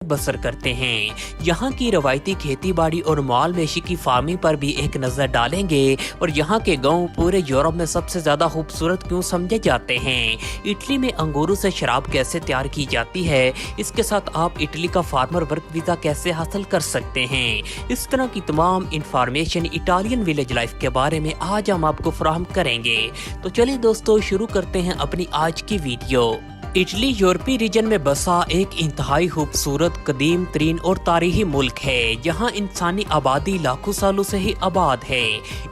बसर करते हैं। यहाँ की रवायती खेती बाड़ी और माल मवेशी की फार्मिंग पर भी एक नज़र डालेंगे और यहाँ के गांव पूरे यूरोप में सबसे ज़्यादा खूबसूरत क्यों समझे जाते हैं। इटली में अंगूरों से शराब कैसे तैयार की जाती है, इसके साथ आप इटली का फार्मर वर्क वीज़ा कैसे हासिल कर सकते हैं। इस तरह की तमाम इंफॉर्मेशन इटालियन विलेज लाइफ के बारे में आज हम आपको फराहम करेंगे। तो चलिए दोस्तों, शुरू करते हैं अपनी आज की वीडियो। इटली यूरोपीय रीजन में बसा एक इंतहाई खूबसूरत, कदीम तरीन और तारीखी मुल्क है। यहाँ इंसानी आबादी लाखों सालों से ही आबाद है।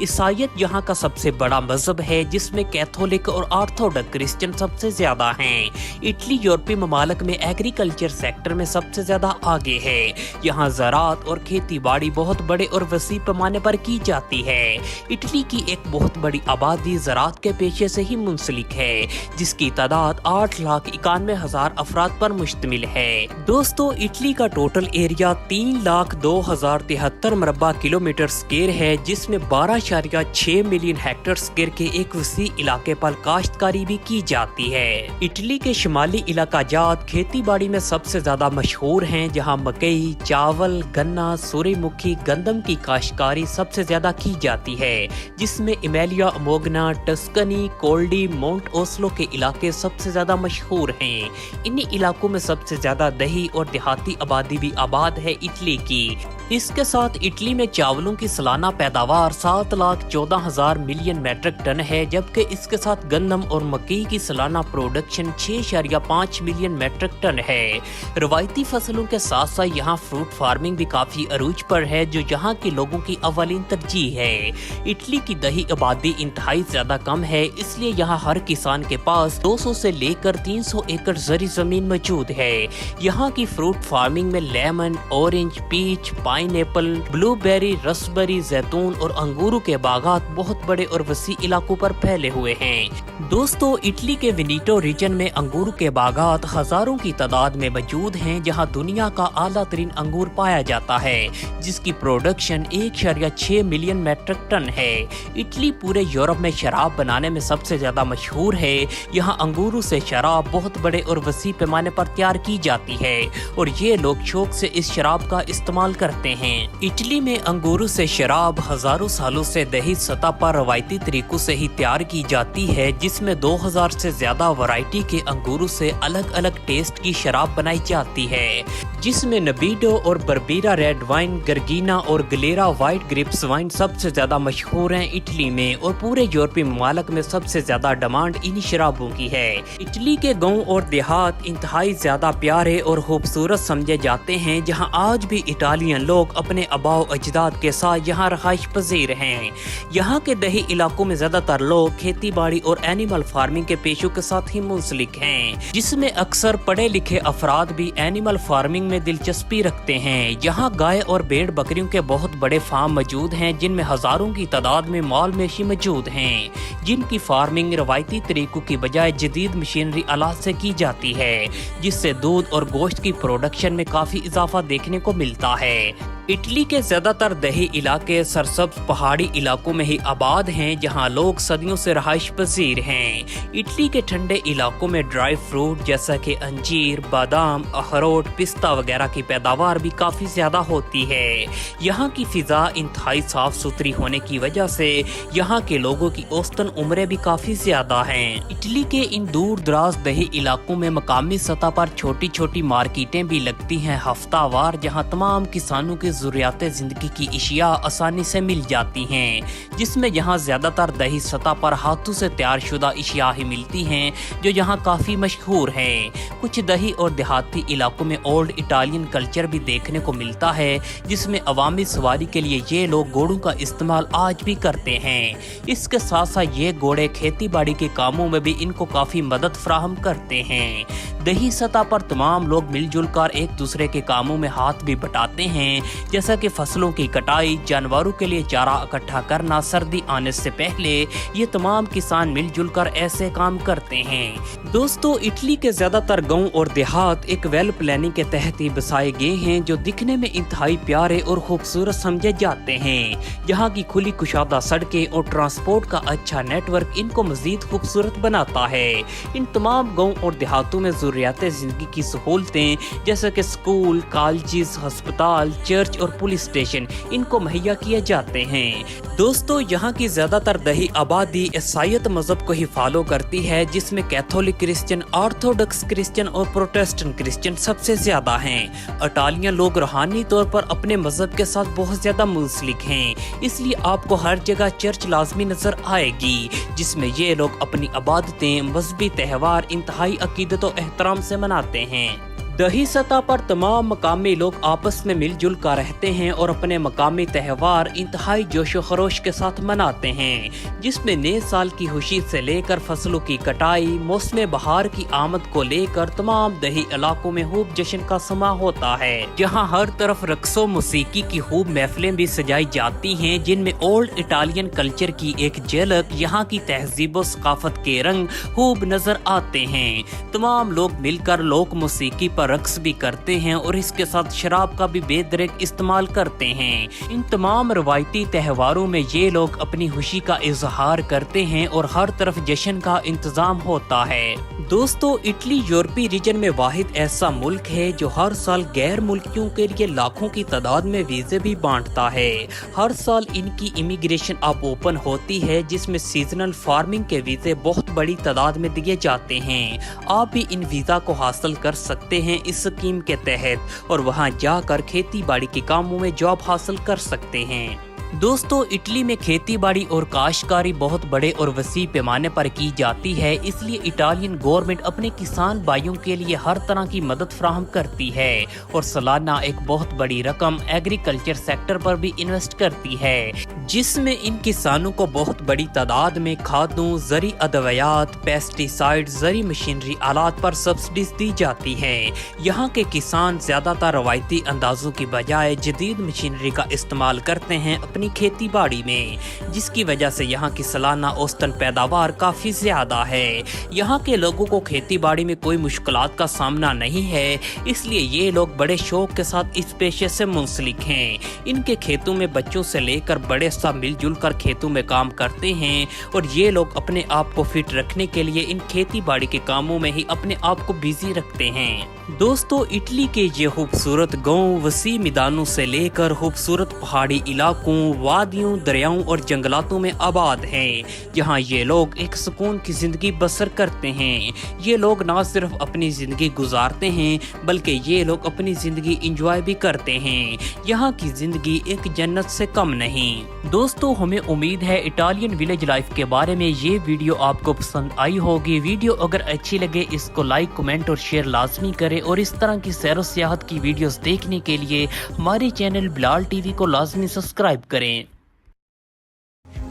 ईसाईयत यहाँ का सबसे बड़ा मजहब है, जिसमें कैथोलिक और ऑर्थोडॉक्स क्रिश्चियन सबसे ज्यादा हैं। इटली यूरोपीय ममालिक में एग्रीकल्चर सेक्टर में सबसे ज्यादा आगे है। यहाँ ज़राअत और खेती बाड़ी बहुत बड़े और वसी पैमाने पर की जाती है। इटली की एक बहुत बड़ी आबादी ज़राअत के पेशे से ही मुंसलिक है, जिसकी तादाद 8,91,000 अफराद पर मुश्तमिल है। दोस्तों, इटली का टोटल एरिया 3,02,073 मरबा किलोमीटर स्क्वायर है, जिसमें 12.6 मिलियन हेक्टेयर स्क्वायर के एक वसी इलाके पर काश्तकारी भी की जाती है। इटली के शिमाली इलाका जात खेती बाड़ी में सबसे ज्यादा मशहूर हैं, जहां मकई, चावल, गन्ना, सूरजमुखी, गंदम की काश्तकारी सबसे ज्यादा की जाती है, जिसमें इमेलिया मोगना, टस्कनी, कोल्डी, माउंट ओस्लो के इलाके सबसे ज्यादा मशहूर हैं। इन्हीं इलाकों में सबसे ज्यादा दही और देहाती आबादी भी आबाद है इटली की। इसके साथ इटली में चावलों की सालाना पैदावार 7,14,000 मिलियन मैट्रिक टन है, जबकि इसके साथ गंदम और मकई की सालाना प्रोडक्शन 6.5 मिलियन मैट्रिक टन है। रवायती फसलों के साथ साथ यहाँ फ्रूट फार्मिंग भी काफी अरूज पर है, जो यहाँ के लोगों की अव्वलीन तरजीह है। इटली की दही आबादी इंतहाई ज्यादा कम है, इसलिए यहाँ हर किसान के पास 200 से लेकर 300 एकड़ ज़री जमीन मौजूद है। यहाँ की फ्रूट फार्मिंग में lemon, orange, peach, pineapple, blueberry, raspberry, जैतून और अंगूरों के बागात बहुत बड़े और वसी इलाकों पर फैले हुए हैं। दोस्तों, इटली के वेनेटो रीजन में अंगूर के बागात हजारों की तादाद में मौजूद हैं, जहां दुनिया का आला तरीन अंगूर पाया जाता है, जिसकी प्रोडक्शन 1.6 मिलियन मैट्रिक टन है। इटली पूरे यूरोप में शराब बनाने में सबसे ज्यादा मशहूर है। यहाँ अंगूरों से शराब बहुत बड़े और वसी पैमाने पर तैयार की जाती है और ये लोग शौक से इस शराब का इस्तेमाल करते हैं। इटली में अंगूरों से शराब हजारों सालों से दही सतह पर रवायती तरीकों से ही तैयार की जाती है, जिसमें 2000 से ज्यादा वैरायटी के अंगूरों से अलग अलग टेस्ट की शराब बनाई जाती है, जिसमें नबीडो और बर्बीरा रेड वाइन, गर्गीना और गलेरा व्हाइट ग्रेप्स वाइन सबसे ज्यादा मशहूर हैं इटली में, और पूरे यूरोपीय ममालिक में सबसे ज्यादा डिमांड इन्हीं शराबों की है। इटली के गांव और देहात इंतहाई ज्यादा प्यारे और खूबसूरत समझे जाते हैं, जहां आज भी इटालियन लोग अपने आबाओ अजदाद के साथ यहाँ रहाइश पजीर हैं। यहाँ के दही इलाकों में ज्यादातर लोग खेती बाड़ी और एनिमल फार्मिंग के पेशों के साथ ही मुंसलिक हैं, जिसमें अक्सर पढ़े लिखे अफराद भी एनिमल फार्मिंग में दिलचस्पी रखते हैं। यहाँ गाय और भेड़ बकरियों के बहुत बड़े फार्म मौजूद हैं, जिनमें हजारों की तादाद में माल मवेशी मौजूद हैं, जिनकी फार्मिंग रवायती तरीकों की बजाय जदीद मशीनरी आलात से की जाती है, जिससे दूध और गोश्त की प्रोडक्शन में काफी इजाफा देखने को मिलता है। इटली के ज्यादातर दही इलाके सरसब्ज पहाड़ी इलाकों में ही आबाद हैं, जहां लोग सदियों से रहाइश पजीर हैं। इटली के ठंडे इलाकों में ड्राई फ्रूट जैसा कि अंजीर, बादाम, अखरोट, पिस्ता वगैरह की पैदावार भी काफी ज्यादा होती है। यहाँ की फिजा इंतहाई साफ सुथरी होने की वजह से यहाँ के लोगों की औसतन उम्रें भी काफी ज्यादा हैं। इटली के इन दूर दराज दही इलाकों में मकामी सतह पर छोटी छोटी मार्केटें भी लगती हैं हफ्तावार, जहाँ तमाम किसानों के ज़रूरियात ज़िंदगी की अशिया आसानी से मिल जाती हैं, जिसमें यहाँ ज़्यादातर दही सतह पर हाथों से तैयार शुदा अशिया ही मिलती हैं, जो यहाँ काफ़ी मशहूर हैं। कुछ दही और देहाती इलाकों में ओल्ड इटालियन कल्चर भी देखने को मिलता है, जिसमें अवामी सवारी के लिए ये लोग घोड़ों का इस्तेमाल आज भी करते हैं। इसके साथ साथ ये घोड़े खेती बाड़ी के कामों में भी इनको काफ़ी मदद फराहम करते हैं। दही सतह पर तमाम लोग मिलजुल कर एक दूसरे के कामों में हाथ भी बटाते हैं। जैसा कि फसलों की कटाई, जानवरों के लिए चारा इकट्ठा करना, सर्दी आने से पहले ये तमाम किसान मिलजुल कर ऐसे काम करते हैं। दोस्तों, इटली के ज्यादातर गांव और देहात एक वेल प्लानिंग के तहत ही बसाए गए हैं, जो दिखने में इंतहाई प्यारे और खूबसूरत समझे जाते हैं। यहाँ की खुली कुशादा सड़कें और ट्रांसपोर्ट का अच्छा नेटवर्क इनको मजीद खूबसूरत बनाता है। इन तमाम गांव और देहातों में ज़रूरियात ज़िंदगी की सहूलतें जैसे कि स्कूल, कॉलेज, अस्पताल, चर्च और पुलिस स्टेशन इनको मुहैया किए जाते हैं। दोस्तों, यहाँ की ज्यादातर दही आबादी ईसाईयत मजहब को ही फॉलो करती है, जिसमें कैथोलिक क्रिश्चियन, ऑर्थोडॉक्स क्रिश्चियन और प्रोटेस्टेंट क्रिश्चियन सबसे ज्यादा हैं। इटालियन लोग रूहानी तौर पर अपने मजहब के साथ बहुत ज्यादा मुंसलिक हैं, इसलिए आपको हर जगह चर्च लाजमी नजर आएगी, जिसमें ये लोग अपनी इबादतें, मजहबी त्योहार इंतहाई अकीदत और एहतराम से मनाते हैं। दही सतह पर तमाम मकामी लोग आपस में मिलजुल कर रहते हैं और अपने मकामी त्योहार इंतहाई जोशो खरोश के साथ मनाते हैं, जिसमें नए साल की खुशी से लेकर फसलों की कटाई, मौसम बहार की आमद को लेकर तमाम दही इलाकों में खूब जश्न का समा होता है। जहां हर तरफ रक्सो मौसीकी की खूब महफिलें भी सजाई जाती हैं, जिनमें ओल्ड इटालियन कल्चर की एक झलक, यहाँ की तहजीब और सकाफत के रंग खूब नजर आते हैं। तमाम लोग मिलकर लोक मौसीकी पर रक्स भी करते हैं और इसके साथ शराब का भी बेदरेक इस्तेमाल करते हैं। इन तमाम रवायती त्योहारों में ये लोग अपनी खुशी का इजहार करते हैं और हर तरफ जश्न का इंतजाम होता है। दोस्तों, इटली यूरोपीय रीजन में वाहिद ऐसा मुल्क है जो हर साल गैर मुल्कियों के लिए लाखों की तादाद में वीजे भी बांटता है। हर साल इनकी इमिग्रेशन अब ओपन होती है, जिसमें सीजनल फार्मिंग के वीजे बहुत बड़ी तादाद में दिए जाते हैं। आप भी इन वीजा को हासिल कर सकते हैं इस स्कीम के तहत और वहां जाकर खेती बाड़ी के कामों में जॉब हासिल कर सकते हैं। दोस्तों, इटली में खेती बाड़ी और काश्तकारी बहुत बड़े और वसी पैमाने पर की जाती है, इसलिए इटालियन गवर्नमेंट अपने किसान भाइयों के लिए हर तरह की मदद फराहम करती है और सालाना एक बहुत बड़ी रकम एग्रीकल्चर सेक्टर पर भी इन्वेस्ट करती है, जिसमें इन किसानों को बहुत बड़ी तादाद में खादों, जरी अदवियात, पेस्टिसाइड, जरी मशीनरी आलात पर सब्सिडीज दी जाती है। यहाँ के किसान ज्यादातर रवायती अंदाजों की बजाय जदीद मशीनरी का इस्तेमाल करते हैं अपनी खेती बाड़ी में, जिसकी वजह से यहाँ की सालाना औसतन पैदावार काफी ज्यादा है। यहाँ के लोगों को खेती बाड़ी में कोई मुश्किलात का सामना नहीं है, इसलिए ये लोग बड़े शौक के साथ इस पेशे से मुंसलिक हैं। इनके खेतों में बच्चों से लेकर बड़े सब मिलजुल कर खेतों में काम करते हैं और ये लोग अपने आप को फिट रखने के लिए इन खेती बाड़ी के कामों में ही अपने आप को बिजी रखते हैं। दोस्तों, इटली के ये खूबसूरत गांव वसी मैदानों से लेकर खूबसूरत पहाड़ी इलाकों, वादियों, दरियाओं और जंगलातों में आबाद हैं, जहां ये लोग एक सुकून की जिंदगी बसर करते हैं। ये लोग ना सिर्फ अपनी जिंदगी गुजारते हैं, बल्कि ये लोग अपनी जिंदगी एंजॉय भी करते हैं। यहाँ की जिंदगी एक जन्नत से कम नहीं। दोस्तों, हमें उम्मीद है इटालियन विलेज लाइफ के बारे में ये वीडियो आपको पसंद आई होगी। वीडियो अगर अच्छी लगे इसको लाइक, कमेंट और शेयर लाजमी करें और इस तरह की सैर और सियाहत की वीडियोस देखने के लिए हमारे चैनल बिलाल टीवी को लाजमी सब्सक्राइब करें।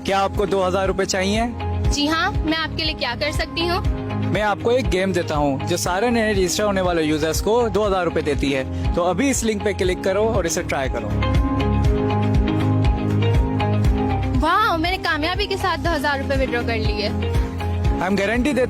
क्या आपको 2000 रुपए चाहिए? जी हाँ, मैं आपके लिए क्या कर सकती हूँ? मैं आपको एक गेम देता हूँ जो सारे नए रजिस्टर होने वाले यूजर्स को 2000 रुपए देती है। तो अभी इस लिंक पे क्लिक करो और इसे ट्राई करो। वाह, मैंने कामयाबी के साथ 2000 रुपए विड्रॉ कर लिए। हम गारंटी देते